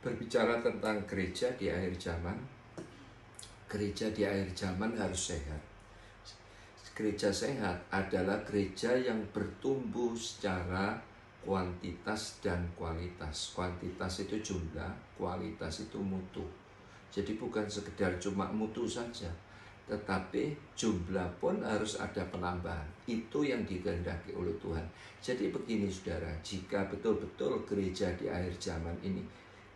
Berbicara tentang gereja di akhir zaman, gereja di akhir zaman harus sehat. Gereja sehat adalah gereja yang bertumbuh secara kuantitas dan kualitas. Kuantitas itu jumlah, kualitas itu mutu. Jadi bukan sekedar cuma mutu saja, tetapi jumlah pun harus ada penambahan. Itu yang dikehendaki oleh Tuhan. Jadi begini saudara, jika betul-betul gereja di akhir zaman ini,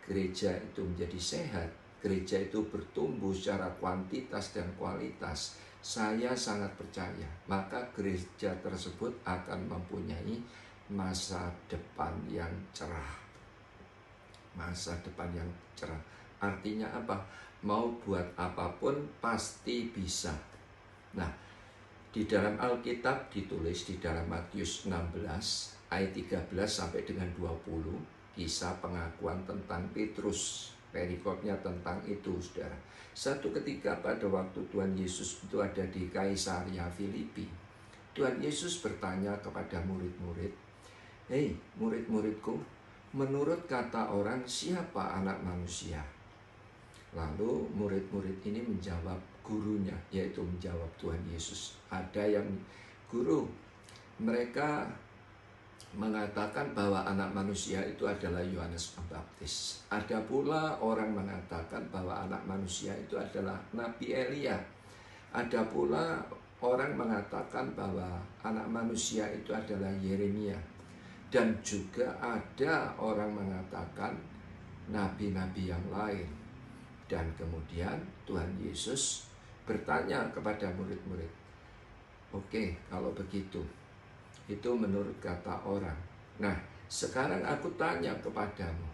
gereja itu menjadi sehat, gereja itu bertumbuh secara kuantitas dan kualitas, saya sangat percaya maka gereja tersebut akan mempunyai masa depan yang cerah. Masa depan yang cerah artinya apa? Mau buat apapun pasti bisa. Nah, di dalam Alkitab ditulis di dalam Matius 16 ayat 13 sampai dengan 20, kisah pengakuan tentang Petrus. Perikopnya tentang itu, saudara. Satu ketika pada waktu Tuhan Yesus itu ada di Kaisaria Filipi, Tuhan Yesus bertanya kepada murid-murid, "Hei murid-muridku, menurut kata orang siapa anak manusia?" Lalu murid-murid ini menjawab gurunya, yaitu menjawab Tuhan Yesus. Ada yang guru, mereka mengatakan bahwa anak manusia itu adalah Yohanes Pembaptis. Ada pula orang mengatakan bahwa anak manusia itu adalah Nabi Elia. Ada pula orang mengatakan bahwa anak manusia itu adalah Yeremia. Dan juga ada orang mengatakan nabi-nabi yang lain. Dan kemudian Tuhan Yesus bertanya kepada murid-murid, "Oke, kalau begitu, itu menurut kata orang. Nah, sekarang aku tanya kepadamu,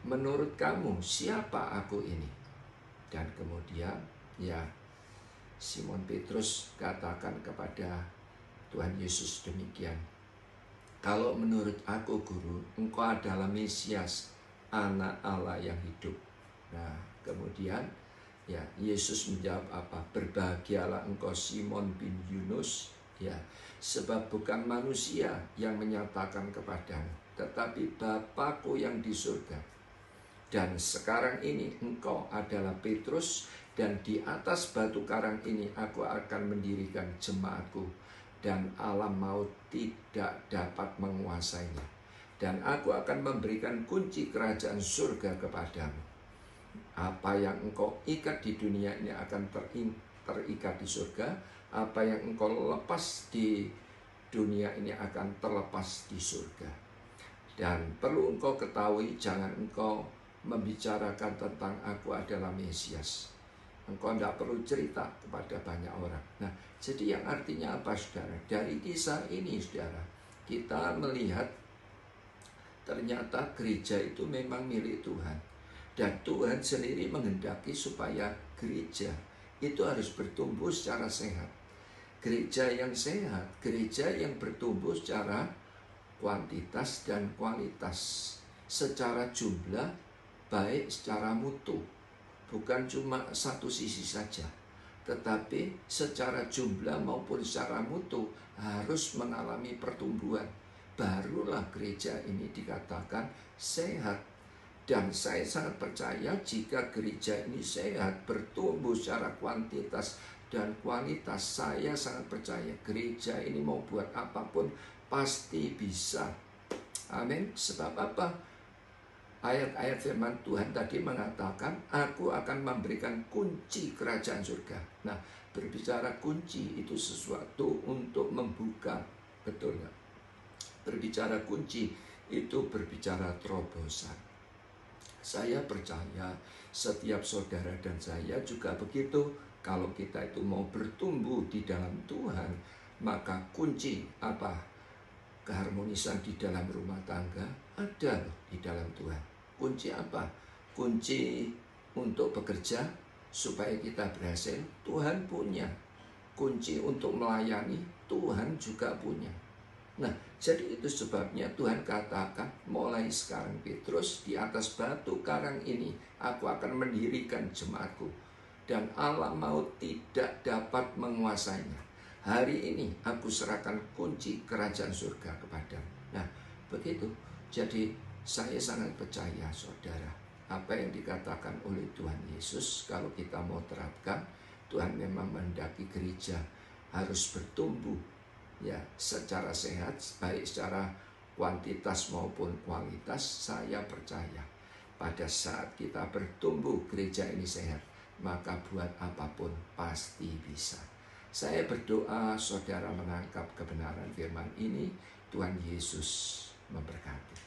menurut kamu siapa aku ini?" Dan kemudian ya Simon Petrus katakan kepada Tuhan Yesus demikian, "Kalau menurut aku guru, engkau adalah Mesias, anak Allah yang hidup." Nah, kemudian ya Yesus menjawab apa? "Berbahagialah engkau Simon bin Yunus, ya, sebab bukan manusia yang menyatakan kepadamu, tetapi Bapa-Ku yang di surga. Dan sekarang ini engkau adalah Petrus, dan di atas batu karang ini aku akan mendirikan jemaatku, dan alam maut tidak dapat menguasainya. Dan aku akan memberikan kunci kerajaan surga kepadamu. Apa yang engkau ikat di dunia ini akan terikat di surga. Apa yang engkau lepas di dunia ini akan terlepas di surga. Dan perlu engkau ketahui, jangan engkau membicarakan tentang aku adalah Mesias. Engkau tidak perlu cerita kepada banyak orang." Nah, jadi yang artinya apa, saudara? Dari kisah ini, saudara, kita melihat ternyata gereja itu memang milik Tuhan. Dan Tuhan sendiri menghendaki supaya gereja itu harus bertumbuh secara sehat. Gereja yang sehat, gereja yang bertumbuh secara kuantitas dan kualitas, secara jumlah, baik secara mutu. Bukan cuma satu sisi saja, tetapi secara jumlah maupun secara mutu harus mengalami pertumbuhan. Barulah gereja ini dikatakan sehat. Dan saya sangat percaya jika gereja ini sehat, bertumbuh secara kuantitas dan kualitas, saya sangat percaya gereja ini mau buat apapun pasti bisa. Amin. Sebab apa? Ayat-ayat firman Tuhan tadi mengatakan, "Aku akan memberikan kunci kerajaan surga." Nah, berbicara kunci itu sesuatu untuk membuka, betul nggak? Berbicara kunci itu berbicara terobosan. Saya percaya setiap saudara dan saya juga begitu. Kalau kita itu mau bertumbuh di dalam Tuhan, maka kunci apa? Keharmonisan di dalam rumah tangga ada di dalam Tuhan. Kunci apa? Kunci untuk bekerja supaya kita berhasil, Tuhan punya. Kunci untuk melayani, Tuhan juga punya. Nah, jadi itu sebabnya Tuhan katakan, "Mulai sekarang Petrus, di atas batu karang ini aku akan mendirikan jemaatku, dan alam maut tidak dapat menguasainya. Hari ini aku serahkan kunci kerajaan surga kepadamu." Nah, begitu. Jadi saya sangat percaya, saudara, apa yang dikatakan oleh Tuhan Yesus. Kalau kita mau terapkan, Tuhan memang menghendaki gereja harus bertumbuh ya secara sehat, baik secara kuantitas maupun kualitas. Saya percaya pada saat kita bertumbuh gereja ini sehat, maka buat apapun pasti bisa. Saya berdoa saudara menangkap kebenaran firman ini. Tuhan Yesus memberkati.